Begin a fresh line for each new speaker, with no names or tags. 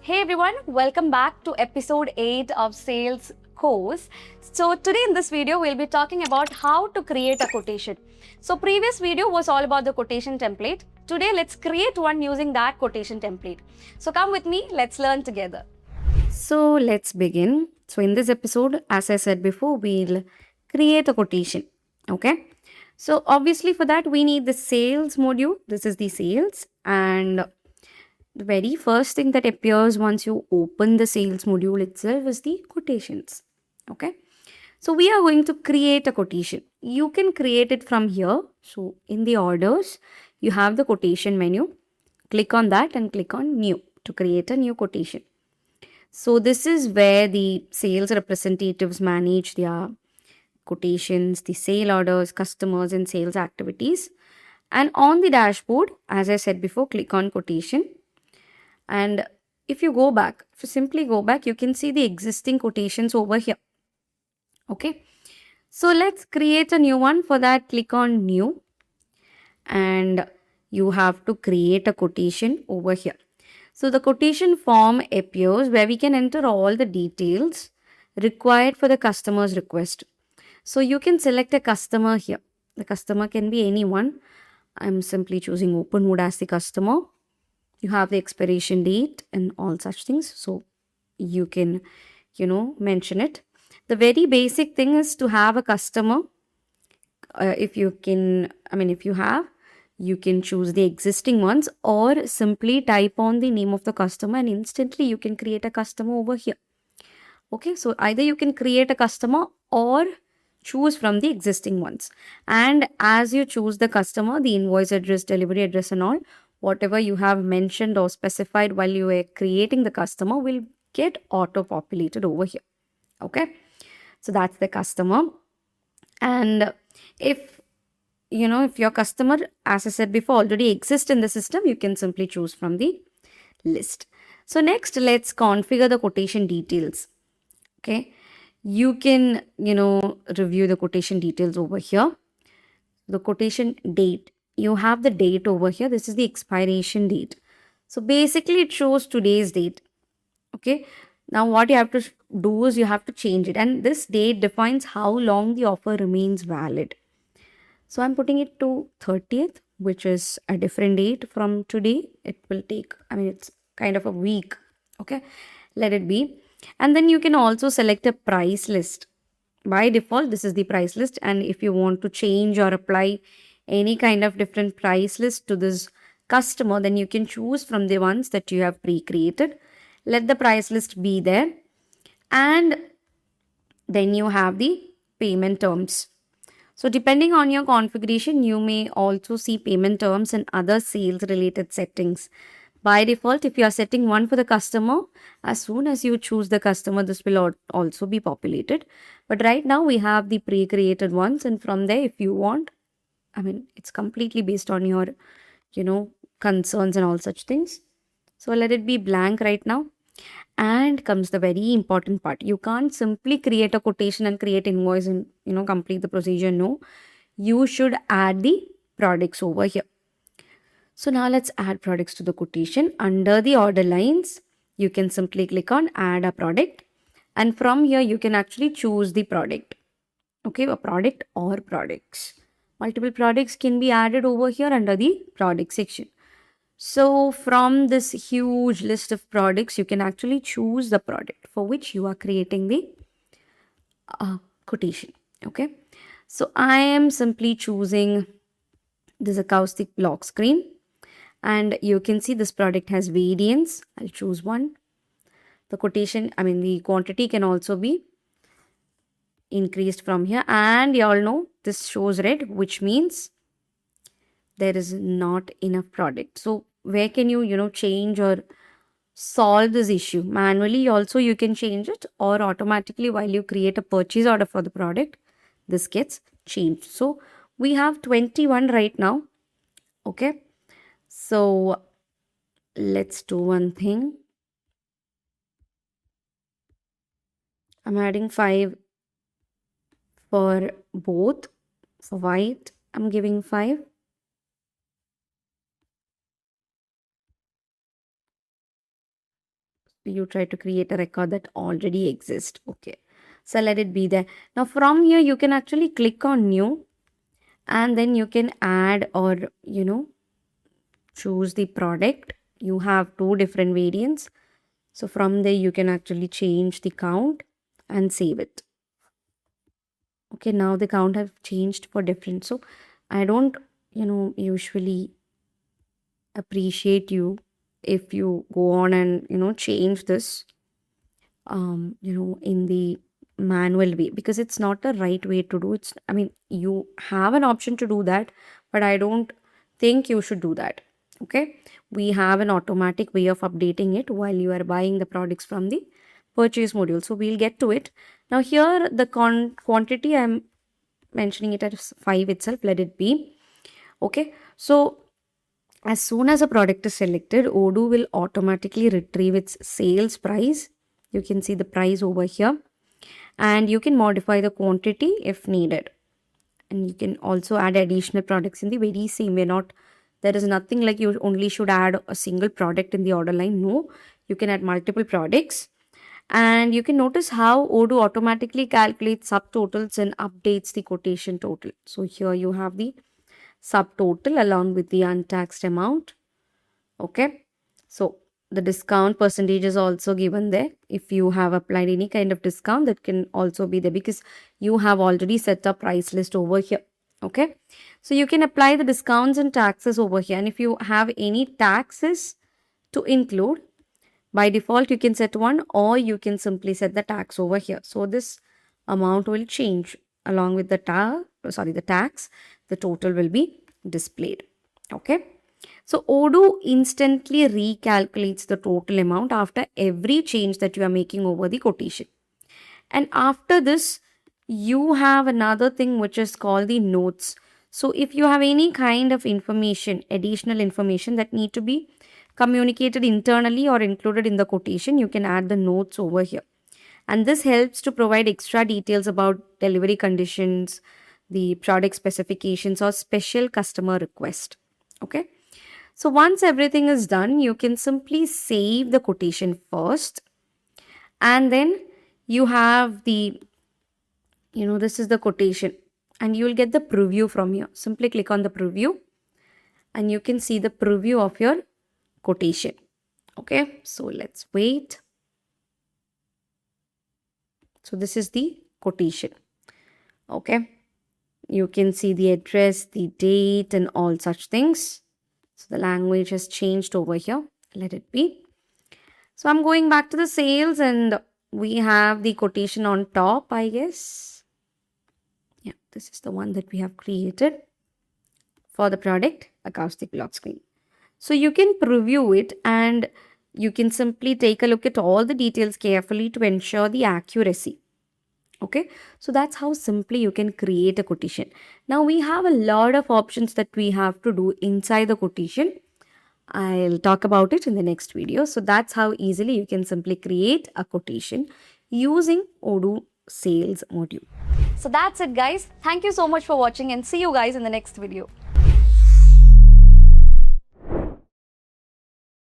Hey everyone, welcome back to episode 8 of Sales Course. So today in this video, we'll be talking about how to create a quotation. So previous video was all about the quotation template. Today, let's create one using that quotation template. So come with me, let's learn together. So let's begin. So in this episode, as I said before, we'll create a quotation. Okay. So obviously for that, we need the sales module. This is the sales, and the very first thing that appears once you open the sales module itself is the quotations. Okay. So we are going to create a quotation. You can create it from here. So in the orders, you have the quotation menu. Click on that and click on new to create a new quotation. So this is where the sales representatives manage their quotations, the sale orders, customers, and sales activities. And on the dashboard, as I said before, click on quotation. And if you go back, if you simply go back, you can see the existing quotations over here. Okay. So let's create a new one. For that, click on new. And you have to create a quotation over here. So the quotation form appears where we can enter all the details required for the customer's request. So you can select a customer here. The customer can be anyone. I'm simply choosing Openwood as the customer. You have the expiration date and all such things. So you can, mention it. The very basic thing is to have a customer. If you have, you can choose the existing ones or simply type on the name of the customer and instantly you can create a customer over here. Okay, so either you can create a customer or choose from the existing ones. And as you choose the customer, the invoice address, delivery address and all, whatever you have mentioned or specified while you were creating the customer will get auto-populated over here. Okay, so that's the customer. And if your customer, as I said before, already exists in the system, you can simply choose from the list. So next, let's configure the quotation details. Okay, you can, review the quotation details over here. The quotation date, you have the date over here. This is the expiration date. So basically it shows today's date. Okay, now what you have to do is you have to change it, and this date defines how long the offer remains valid. So I'm putting it to 30th, which is a different date from today. It will take, it's kind of a week. Okay, let it be. And then you can also select a price list. By default, this is the price list. And if you want to change or apply any kind of different price list to this customer, then you can choose from the ones that you have pre-created. Let the price list be there. And then you have the payment terms. So depending on your configuration, you may also see payment terms and other sales related settings. By default, if you are setting one for the customer, as soon as you choose the customer, this will also be populated. But right now we have the pre-created ones, and from there, if you want, it's completely based on your, concerns and all such things. So let it be blank right now. And comes the very important part. You can't simply create a quotation and create invoice and, complete the procedure. No, you should add the products over here. So now let's add products to the quotation. Under the order lines, you can simply click on add a product. And from here, you can actually choose the product. Okay, a product or products. Multiple products can be added over here under the product section. So from this huge list of products, you can actually choose the product for which you are creating the quotation. Okay, so I am simply choosing this acoustic lock screen, and you can see this product has variants. I'll choose one. The quotation, the quantity can also be increased from here, and you all know this shows red, which means there is not enough product. So where can you change or solve this issue? Manually also you can change it, or automatically while you create a purchase order for the product, this gets changed. So we have 21 right now. Okay, so let's do one thing. I'm adding 5 for both. For white, I'm giving 5. you try to create a record that already exists. Okay, so let it be there. Now from here you can actually click on new, and then you can add or choose the product. You have two different variants, so from there you can actually change the count and save it. Okay, now the count have changed for different. So I don't usually appreciate you if you go on and change this in the manual way, because it's not the right way to do it. I mean, you have an option to do that, but I don't think you should do that. Okay, we have an automatic way of updating it while you are buying the products from the purchase module, so we'll get to it. Now here the quantity I'm mentioning it as 5 itself, let it be. Okay, so as soon as a product is selected, Odoo will automatically retrieve its sales price. You can see the price over here, and you can modify the quantity if needed. And you can also add additional products in the very same way. There is nothing like you only should add a single product in the order line. No, you can add multiple products. And you can notice how Odoo automatically calculates subtotals and updates the quotation total. So here you have the subtotal along with the untaxed amount. Okay, so the discount percentage is also given there. If you have applied any kind of discount, that can also be there because you have already set up price list over here. Okay, so you can apply the discounts and taxes over here, and if you have any taxes to include, by default you can set one, or you can simply set the tax over here. So this amount will change along with the tax. The total will be displayed. Okay, so Odoo instantly recalculates the total amount after every change that you are making over the quotation. And after this, you have another thing which is called the notes. So if you have any kind of information, additional information that need to be communicated internally or included in the quotation, you can add the notes over here. And this helps to provide extra details about delivery conditions, the product specifications, or special customer request. Okay, so once everything is done, you can simply save the quotation first, and then you have the this is the quotation, and you will get the preview from here. Simply click on the preview and you can see the preview of your quotation. Okay, so let's wait. So this is the quotation. Okay, you can see the address, the date, and all such things. So the language has changed over here. Let it be. So I'm going back to the sales, and we have the quotation on top, I guess. Yeah, this is the one that we have created for the product acoustic lock screen. So you can preview it, and you can simply take a look at all the details carefully to ensure the accuracy. Okay, so that's how simply you can create a quotation. Now we have a lot of options that we have to do inside the quotation. I'll talk about it in the next video. So that's how easily you can simply create a quotation using Odoo sales module. So that's it, guys. Thank you so much for watching, and see you guys in the next video.